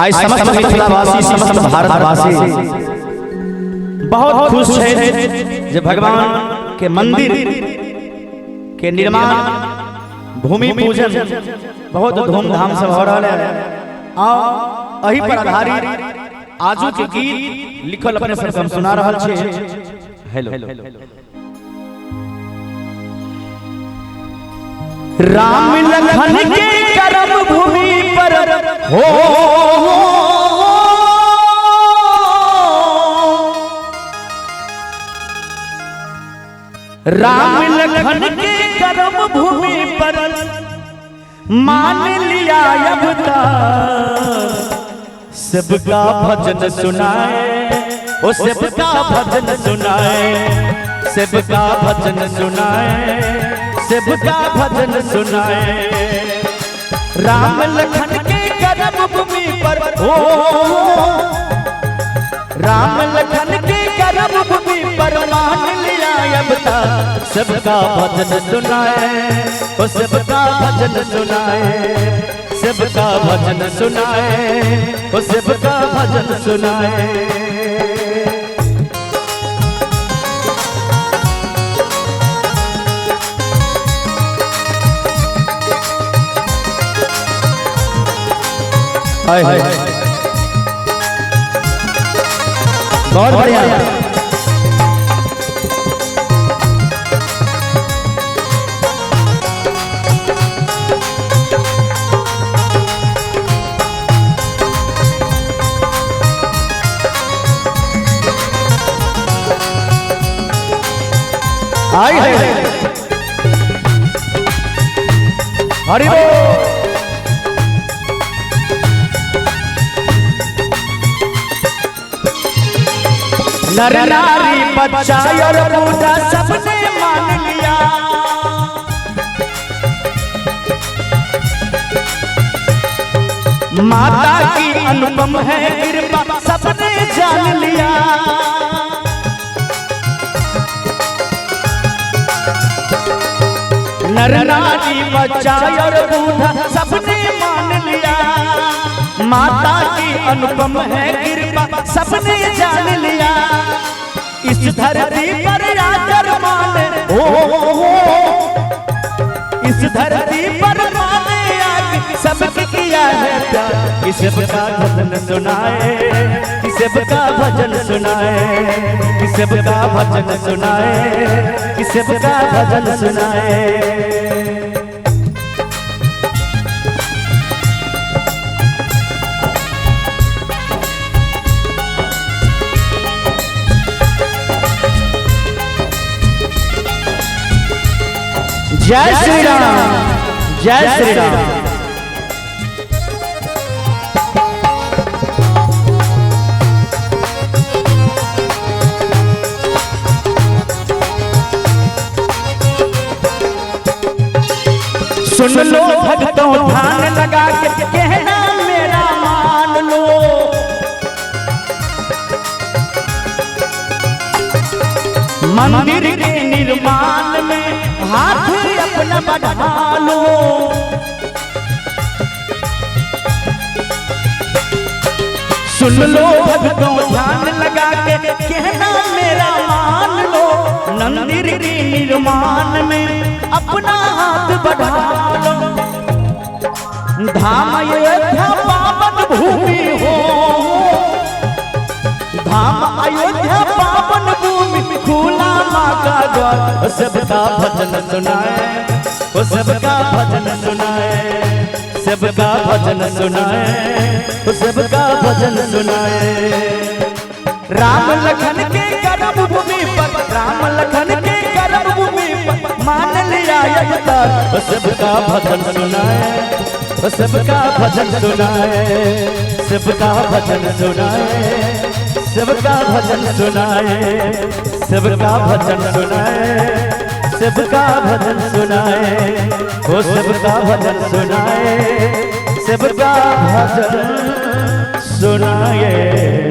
आज समस्त मिथिलावासी समस्त भारतवासी बहुत खुश है जे भगवान के मंदिर के निर्माण भूमि पूजन बहुत धूमधाम से हो रहा है और अही पर आधारित आजू के गीत लिखल अपने से हम सुना रहल छे। हेलो राम लखन के कर्म भूमि पर हो राम लखन के कर्म भूमि पर मान लिया अवतार सबका भजन सुनाए ओ सबका भजन सुनाए सबका भजन सुनाए सबका भजन सुनाए राम लखन के कर्म भूमि पर हो राम लखन के कर्म भूमि पर मान लिया अवतार सबका भजन सुनाए ओ सबका भजन सुनाए सबका भजन सुनाए ओ सबका भजन सुनाए। हाय हाय बहुत बढ़िया। आई है हरि बोल। नर नारी बच्चा और बूढ़ा सबने मान लिया माता की अनुपम है कृपा सबने जान लिया नर नारी बच्चा और बूढ़ा सबने मान लिया माता की अनुपम है कृपा सबने जान लिया इस धरती पर आकर माने हो इस धरती पर माने आके सबके किया है प्यार कि सबका भजन सुनाए कि सबका भजन सुनाए कि सबका भजन सुनाए कि सबका भजन सुनाए। जय श्री राम जय श्री राम। सुन लो भक्तों ध्यान लगा के कहना मेरा मान लो मंदिर के निर्माण में हाथ अपना बढ़ा लो सुन लो भक्तों ध्यान लगा के कहना मेरा मान लो मंदिर के निर्माण में अपना हाथ बढ़ा लो धाम अयोध्या पावन भूमि हो धाम अयोध्या पावन भूमि खुला माँ का द्वार सबका भजन सुनाए वो सबका भजन सुनाए सबका भजन सुनाए वो सबका भजन सुनाए। राम लखन के कर्म भूमि पर राम लखन के कर्म भूमि पर मान लिया अवतार वो सबका भजन सुनाए वो सबका भजन सुनाए सबका भजन सुनाए सबका भजन सुनाए सबका भजन सुनाए सबका भजन सुनाए वो सबका भजन सुनाए सबका भजन सुनाए।